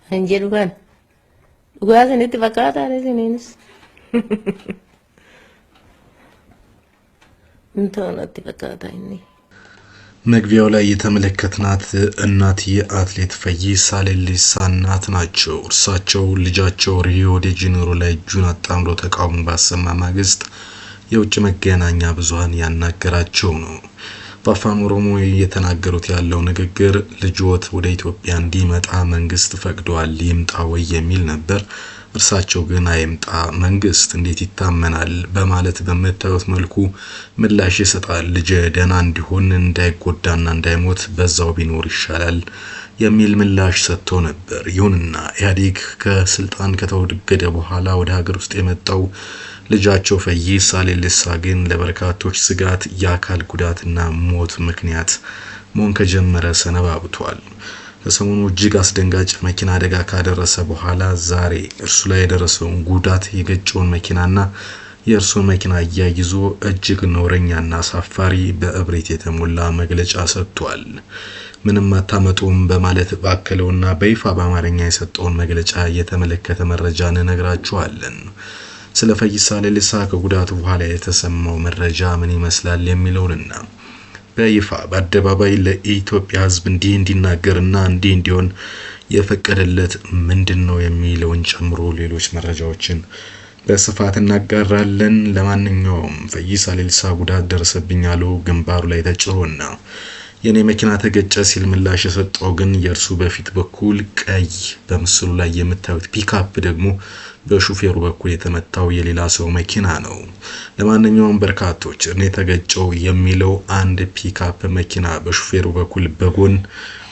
Anjelukan. Gua sendiri fakata ada sini. Entah nanti fakata ini. መግቢያው ላይ የተመለከትናት እናት የአትሌት ፈይሳ ሌሊሳ እናት ናቸው። እርሳቸው ልጃቸው ሪዮ ዴ ጄኔሮ ላይ እጁን አጣምሮ ተቃውሞ ባሰማ ማግስት የውጭ መገናኛ ብዙሃን ያናገራቸው ነው። በአፋን ኦሮሞ የተናገሩት ያለው ንግግር ልጅዎት ወደ ኢትዮጵያ እንዲመጣ መንግስት ፈቅዷል ይምጣ ወይ የሚል ነበር። እርሳቸው ግን አይምጣ መንግስት እንዴት ይታመናል በማለት በመታየት መልኩ ምላሽ ይሰጣል። ልጅ ደና እንዲሆን እንዳይጎዳና እንዳይሞት በዛው ቢኖር ይሻላል የሚል ምላሽ ሰጥቶ ነበር። ይሁንና ኢህአዴግ ከስልጣን ከተወገደ በኋላ ወደ ሀገር ውስጥ የመጣው ልጃቸው ፈይሳ ሌሊሳ ግን ለበርካቶች ስጋት የአካል ጉዳትና ሞት ምክንያት መሆን ከጀመረ ሰነባብቷል። ከሰሞኑ እጅግ አስደንጋጭ መኪና አደጋ ካደረሰ በኋላ ዛሬ እርሱ ላይ የደረሰውን ጉዳት የገጨውን መኪናና የእርሱን መኪና አያይዞ እጅግ ነውረኛና አሳፋሪ በእብሪት የተሞላ መግለጫ ሰጥቷል። ምንም አታመጡም በማለት ባከለውና በይፋ በአማርኛ የሰጠውን መግለጫ የተመለከተ መረጃ እንነግራችኋለን። ስለ ፈይሳ ሌሊሳ ከጉዳቱ በኋላ የተሰማው መረጃ ምን ይመስላል የሚለውንና በይፋ በአደባባይ ለኢትዮጵያ ሕዝብ እንዲናገርና እንዲሆን የፈቀደለት ምንድነው የሚለውን ጨምሮ ሌሎች መረጃዎችን በስፋት እናጋራለን። ለማንኛውም ፈይሳ ሌሊሳ ጉዳት ደረሰብኝ ያለው ግንባሩ ላይ ተጭሮና የኔ መኪና ተገጨ ሲል ምላሽ የሰጠው ግን የእርሱ በፊት በኩል ቀይ በምስሉ ላይ የምታዩት ፒካፕ ደግሞ በሹፌሩ በኩል የተመታው የሌላ ሰው መኪና ነው። ለማንኛውም በርካቶች እኔ ተገጨው የሚለው አንድ ፒካፕ መኪና በሹፌሩ በኩል በጎን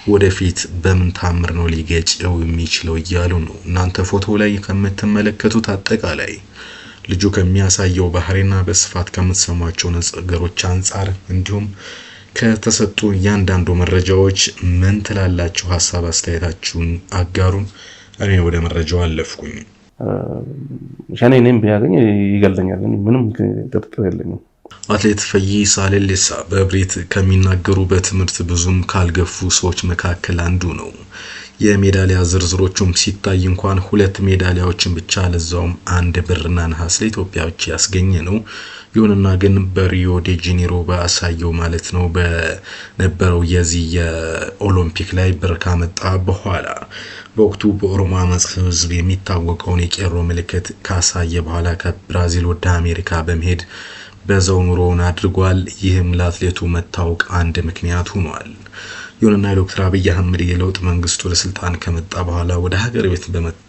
ወደፊት በምን ታምር ነው ሊገጨው የሚችለው እያሉ ነው። እናንተ ፎቶ ላይ ከምትመለከቱት አጠቃላይ ልጁ ከሚያሳየው ባህሪና በስፋት ከምትሰሟቸው ነገሮች አንፃር እንዲሁም ከተሰጡ ያንዳንዱ መረጃዎች ምን ትላላችሁ? ሐሳብ አስተያየታችሁን አጋሩን። እኔ ወደ መረጃው አለፍኩኝ። ሸኔንም ቢያገኝ ይገለኛል፣ ምንም ጥርጥር የለኝም። አትሌት ፈይሳ ሌሊሳ በእብሪት ከሚናገሩ በትምህርት ብዙም ካልገፉ ሰዎች መካከል አንዱ ነው። የሜዳሊያ ዝርዝሮቹም ሲታይ እንኳን 2 ሜዳሊያዎችን ብቻ ለዛውም 1 ብርና ነሐስ ለኢትዮጵያ ብቻ ያስገኘ ነው። ይሁንና ግን በሪዮ ዴ ጄኔሮ ባሳየው ማለት ነው በነበረው የዚህ የኦሎምፒክ ላይ ብር ካመጣ በኋላ በወቅቱ በኦሮሞ አመጽ ህዝብ የሚታወቀውን የቄሮ ምልክት ካሳየ በኋላ ከብራዚል ወደ አሜሪካ በመሄድ በዛው ኑሮውን አድርጓል። ይህም ለአትሌቱ መታወቅ አንድ ምክንያት ሆኗል። ይሁንና ዶክተር አብይ አህመድ የለውጥ መንግስቱ ለስልጣን ከመጣ በኋላ ወደ ሀገር ቤት በመተው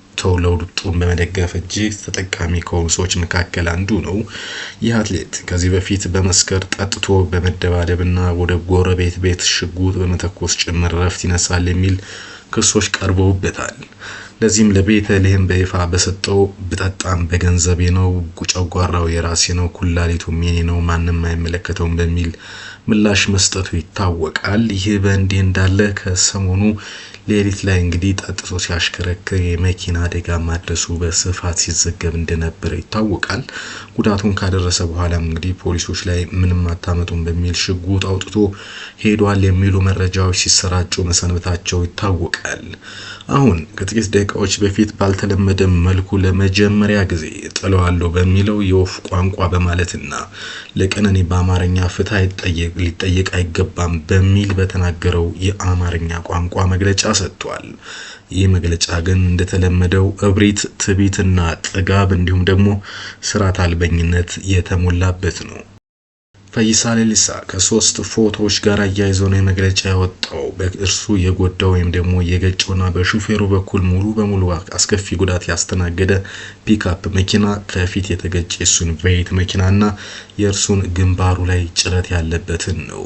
ለውጡን በመደገፍ እጅግ ተጠቃሚ ከሆኑ ሰዎች መካከል አንዱ ነው። ይህ አትሌት ከዚህ በፊት በመስከር ጠጥቶ በመደባደብና ወደ ጎረቤት ቤት ሽጉጥ በመተኮስ ጭምር ረፍት ይነሳል የሚል ክሶች ቀርበውበታል። ለዚህም ለቤተልሔም በይፋ በሰጠው በጣም በገንዘቤ ነው፣ ጨጓራው የራሴ ነው፣ ኩላሊቱም የኔ ነው፣ ማንንም አይመለከተውም በሚል ምላሽ መስጠቱ ይታወቃል። ይህ በእንዲህ እንዳለ ከሰሞኑ ሌሊት ላይ እንግዲህ ጠጥቶ ሲያሽከረክር የመኪና አደጋ ማድረሱ በስፋት ሲዘገብ እንደነበረ ይታወቃል። ጉዳቱን ካደረሰ በኋላ እንግዲህ ፖሊሶች ላይ ምንም አታመጡም በሚል ሽጉጥ አውጥቶ ሄዷል የሚሉ መረጃዎች ሲሰራጩ መሰንበታቸው ይታወቃል። አሁን ከጥቂት ደቂቃዎች በፊት ባልተለመደ መልኩ ለመጀመሪያ ጊዜ ጥለዋለሁ በሚለው የወፍ ቋንቋ በማለትና ለቀነኒ በአማርኛ ፍትህ ሊጠየቅ አይገባም በሚል በተናገረው የአማርኛ ቋንቋ መግለጫ ሰጥቷል። ይህ መግለጫ ግን እንደተለመደው እብሪት፣ ትዕቢትና ጥጋብ እንዲሁም ደግሞ ስርዓት አልበኝነት የተሞላበት ነው። ፈይሳ ሌሊሳ ከ3 ፎቶዎች ጋር አያይዞ ነው መግለጫ ያወጣው። በእርሱ የጎዳው ወይም ደግሞ የገጨውና በሹፌሩ በኩል ሙሉ በሙሉ አስከፊ ጉዳት ያስተናገደ ፒካፕ መኪና ከፊት የተገጨ እሱን ቬይት መኪናና የእርሱን ግንባሩ ላይ ጭረት ያለበትን ነው።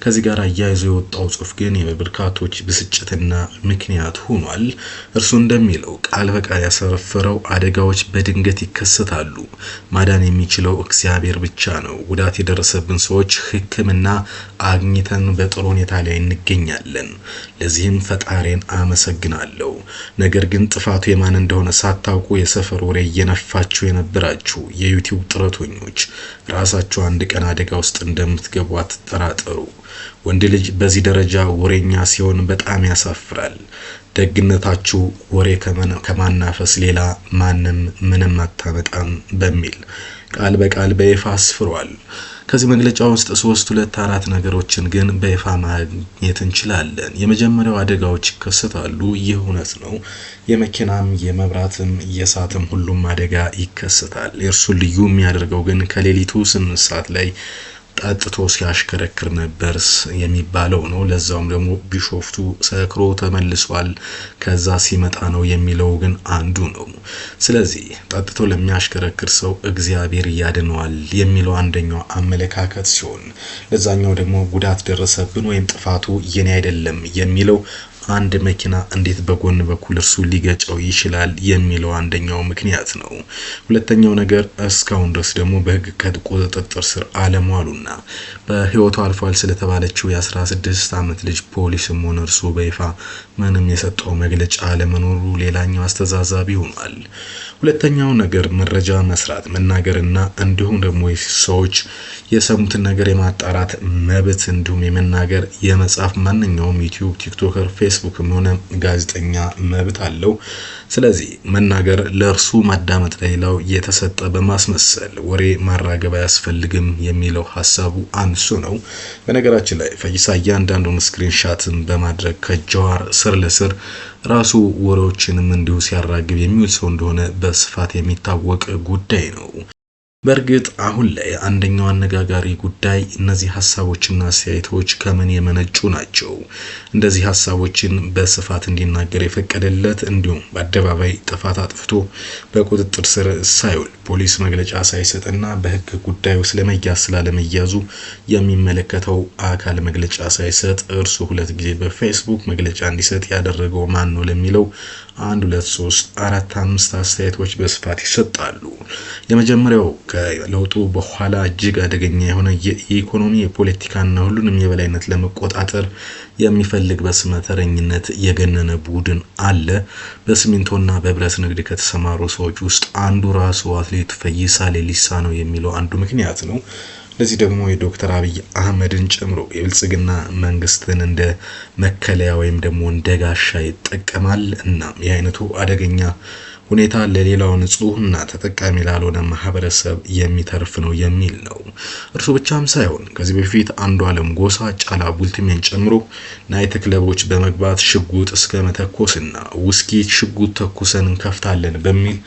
ከዚህ ጋር አያይዞ የወጣው ጽሑፍ ግን የበርካቶች ብስጭትና ምክንያት ሆኗል። እርሱ እንደሚለው ቃል በቃል ያሰፈረው አደጋዎች በድንገት ይከሰታሉ፣ ማዳን የሚችለው እግዚአብሔር ብቻ ነው። ጉዳት የደረሰ ለደረሰብን ሰዎች ሕክምና አግኝተን በጥሩ ሁኔታ ላይ እንገኛለን። ለዚህም ፈጣሪን አመሰግናለሁ። ነገር ግን ጥፋቱ የማን እንደሆነ ሳታውቁ የሰፈር ወሬ እየነፋችሁ የነበራችሁ የዩቲዩብ ጥረተኞች ራሳችሁ አንድ ቀን አደጋ ውስጥ እንደምትገቡ አትጠራጠሩ። ወንድ ልጅ በዚህ ደረጃ ወሬኛ ሲሆን በጣም ያሳፍራል። ደግነታችሁ ወሬ ከማናፈስ ሌላ ማንም ምንም አታመጣም በሚል ቃል በቃል በይፋ አስፍሯል። ከዚህ መግለጫ ውስጥ 3-4 ነገሮችን ግን በይፋ ማግኘት እንችላለን። የመጀመሪያው አደጋዎች ይከሰታሉ። ይህ እውነት ነው። የመኪናም የመብራትም የእሳትም ሁሉም አደጋ ይከሰታል። የእርሱ ልዩ የሚያደርገው ግን ከሌሊቱ 8 ሰዓት ላይ ጠጥቶ ሲያሽከረክር ነበር የሚባለው ነው። ለዛውም ደግሞ ቢሾፍቱ ሰክሮ ተመልሷል ከዛ ሲመጣ ነው የሚለው ግን አንዱ ነው። ስለዚህ ጠጥቶ ለሚያሽከረክር ሰው እግዚአብሔር ያድነዋል የሚለው አንደኛው አመለካከት ሲሆን፣ ለዛኛው ደግሞ ጉዳት ደረሰብን ወይም ጥፋቱ የኔ አይደለም የሚለው አንድ መኪና እንዴት በጎን በኩል እርሱ ሊገጨው ይችላል የሚለው አንደኛው ምክንያት ነው። ሁለተኛው ነገር እስካሁን ድረስ ደግሞ በሕግ ቁጥጥር ስር አለመዋሉና በህይወቱ አልፏል ስለተባለችው የ16 ዓመት ልጅ ፖሊስም ሆነ እርሱ በይፋ ምንም የሰጠው መግለጫ አለመኖሩ ሌላኛው አስተዛዛቢ ሆኗል። ሁለተኛው ነገር መረጃ መስራት መናገርና እንዲሁም ደግሞ ሰዎች የሰሙትን ነገር የማጣራት መብት እንዲሁም የመናገር የመጻፍ ማንኛውም ዩቲዩብ፣ ቲክቶከር፣ ፌስቡክም ሆነ ጋዜጠኛ መብት አለው። ስለዚህ መናገር ለእርሱ ማዳመጥ ለሌላው የተሰጠ በማስመሰል ወሬ ማራገብ አያስፈልግም የሚለው ሐሳቡ አንሱ ነው። በነገራችን ላይ ፈይሳ እያንዳንዱን ስክሪንሻትን በማድረግ ከጀዋር ስር ለስር ራሱ ወሬዎችንም እንዲሁ ሲያራግብ የሚውል ሰው እንደሆነ በስፋት የሚታወቅ ጉዳይ ነው። በእርግጥ አሁን ላይ አንደኛው አነጋጋሪ ጉዳይ እነዚህ ሐሳቦችና አስተያየቶች ከምን የመነጩ ናቸው? እንደዚህ ሐሳቦችን በስፋት እንዲናገር የፈቀደለት እንዲሁም በአደባባይ ጥፋት አጥፍቶ በቁጥጥር ስር ሳይውል ፖሊስ መግለጫ ሳይሰጥና በሕግ ጉዳዩ ስለመያዝ ስላለመያዙ የሚመለከተው አካል መግለጫ ሳይሰጥ እርሱ 2 ጊዜ በፌስቡክ መግለጫ እንዲሰጥ ያደረገው ማን ነው ለሚለው 1 2 3 4 5 አስተያየቶች በስፋት ይሰጣሉ። የመጀመሪያው ከለውጡ በኋላ እጅግ አደገኛ የሆነ የኢኮኖሚ የፖለቲካና ሁሉንም የበላይነት ለመቆጣጠር የሚፈልግ በስመ ተረኝነት የገነነ ቡድን አለ። በሲሚንቶና በብረት ንግድ ከተሰማሩ ሰዎች ውስጥ አንዱ ራሱ አትሌት ፈይሳ ሌሊሳ ነው የሚለው አንዱ ምክንያት ነው። ለዚህ ደግሞ የዶክተር አብይ አህመድን ጨምሮ የብልጽግና መንግስትን እንደ መከለያ ወይም ደግሞ እንደ ጋሻ ይጠቀማል እና የአይነቱ አደገኛ ሁኔታ ለሌላው ንጹህና ተጠቃሚ ላልሆነ ማህበረሰብ የሚተርፍ ነው የሚል ነው። እርሱ ብቻም ሳይሆን ከዚህ በፊት አንዱዓለም ጎሳ ጫላ ቡልቲሜን ጨምሮ ናይት ክለቦች በመግባት ሽጉጥ እስከ መተኮስና ውስኪ ሽጉጥ ተኩሰን እንከፍታለን በሚል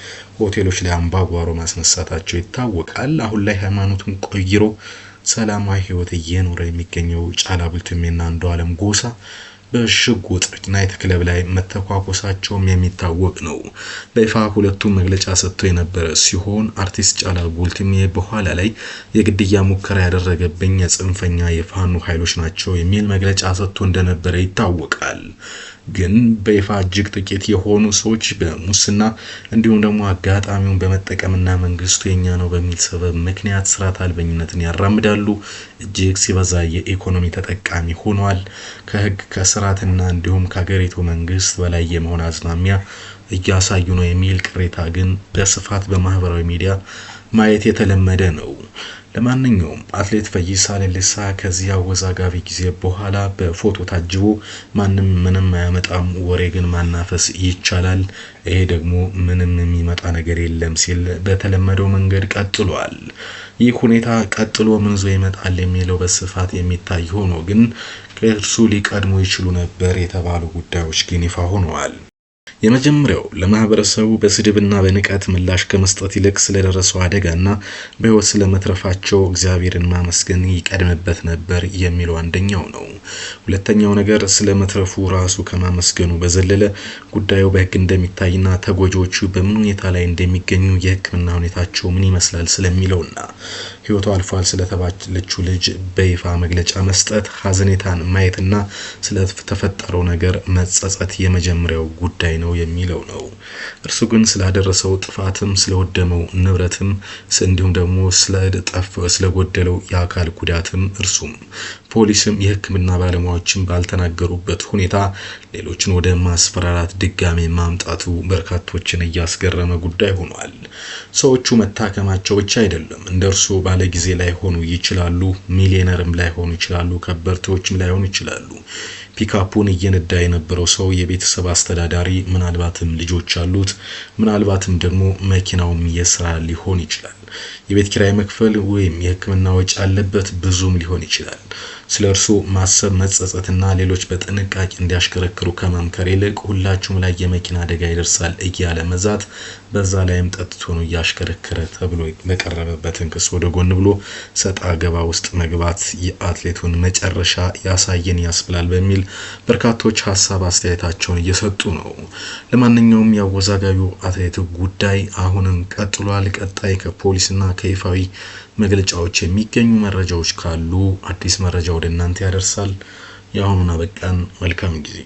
ሆቴሎች ላይ አምባጓሮ ማስነሳታቸው ይታወቃል። አሁን ላይ ሃይማኖቱን ቆይሮ ሰላማዊ ህይወት እየኖረ የሚገኘው ጫላ ቡልቲሜና አንዱዓለም ጎሳ በሽጉጥ ናይት ክለብ ላይ መተኳኮሳቸውም የሚታወቅ ነው። በይፋ ሁለቱም መግለጫ ሰጥቶ የነበረ ሲሆን አርቲስት ጫላ ቡልቲሜ በኋላ ላይ የግድያ ሙከራ ያደረገብኝ የጽንፈኛ የፋኖ ኃይሎች ናቸው የሚል መግለጫ ሰጥቶ እንደነበረ ይታወቃል። ግን በይፋ እጅግ ጥቂት የሆኑ ሰዎች በሙስና እንዲሁም ደግሞ አጋጣሚውን በመጠቀምና መንግስቱ የኛ ነው በሚል ሰበብ ምክንያት ስርዓት አልበኝነትን ያራምዳሉ። እጅግ ሲበዛ የኢኮኖሚ ተጠቃሚ ሆኗል። ከህግ ከስርዓትና እንዲሁም ከሀገሪቱ መንግስት በላይ የመሆን አዝማሚያ እያሳዩ ነው የሚል ቅሬታ ግን በስፋት በማህበራዊ ሚዲያ ማየት የተለመደ ነው። ለማንኛውም አትሌት ፈይሳ ሌሊሳ ከዚህ አወዛጋቢ ጊዜ በኋላ በፎቶ ታጅቦ ማንም ምንም አያመጣም፣ ወሬ ግን ማናፈስ ይቻላል፣ ይሄ ደግሞ ምንም የሚመጣ ነገር የለም ሲል በተለመደው መንገድ ቀጥሏል። ይህ ሁኔታ ቀጥሎ ምን ይዞ ይመጣል የሚለው በስፋት የሚታይ ሆኖ ግን ከእርሱ ሊቀድሙ ይችሉ ነበር የተባሉ ጉዳዮች ግን ይፋ ሆነዋል። የመጀመሪያው ለማህበረሰቡ በስድብና በንቀት ምላሽ ከመስጠት ይልቅ ስለደረሰው አደጋና በህይወት ስለመትረፋቸው እግዚአብሔርን ማመስገን ይቀድምበት ነበር የሚለው አንደኛው ነው። ሁለተኛው ነገር ስለመትረፉ ራሱ ከማመስገኑ በዘለለ ጉዳዩ በህግ እንደሚታይና ተጎጂዎቹ በምን ሁኔታ ላይ እንደሚገኙ የህክምና ሁኔታቸው ምን ይመስላል ስለሚለውና ህይወቷ አልፏል ስለተባለችው ልጅ በይፋ መግለጫ መስጠት ሐዘኔታን ማየትና ስለተፈጠረው ነገር መጸጸት የመጀመሪያው ጉዳይ ነው የሚለው ነው። እርሱ ግን ስላደረሰው ጥፋትም ስለወደመው ንብረትም እንዲሁም ደግሞ ስለጎደለው የአካል ጉዳትም እርሱም ፖሊስም የህክምና ባለሙያዎችን ባልተናገሩበት ሁኔታ ሌሎችን ወደ ማስፈራራት ድጋሜ ማምጣቱ በርካቶችን ያስገረመ ጉዳይ ሆኗል። ሰዎቹ መታከማቸው ብቻ አይደለም እንደርሱ ባለጊዜ ላይ ሆኑ ይችላሉ፣ ሚሊዮነርም ላይ ሆኑ ይችላሉ፣ ከበርቴዎችም ላይ ሆኑ ይችላሉ። ፒካፑን እየነዳ የነበረው ሰው የቤተሰብ አስተዳዳሪ ምናልባትም ልጆች አሉት፣ ምናልባትም ደግሞ መኪናውም የስራ ሊሆን ይችላል። የቤት ኪራይ መክፈል ወይም የህክምና ወጪ አለበት ብዙም ሊሆን ይችላል። ስለርሱ ማሰብ መጸጸትና ሌሎች በጥንቃቄ እንዲያሽከረክሩ ከመምከር ይልቅ ሁላችሁም ላይ የመኪና አደጋ ይደርሳል እያለ መዛት በዛ ላይም ጠጥቶ ነው ያሽከረከረ ተብሎ በቀረበበትን ክስ ወደ ጎን ብሎ ሰጣ ገባ ውስጥ መግባት የአትሌቱን መጨረሻ ያሳየን ያስብላል በሚል በርካቶች ሐሳብ አስተያየታቸውን እየሰጡ ነው። ለማንኛውም ያወዛጋቢው አትሌት ጉዳይ አሁንም ቀጥሏል። ቀጣይ ከፖሊስና ከይፋዊ መግለጫዎች የሚገኙ መረጃዎች ካሉ አዲስ መረጃ ወደ እናንተ ያደርሳል። ያሁኑን አበቃን። መልካም ጊዜ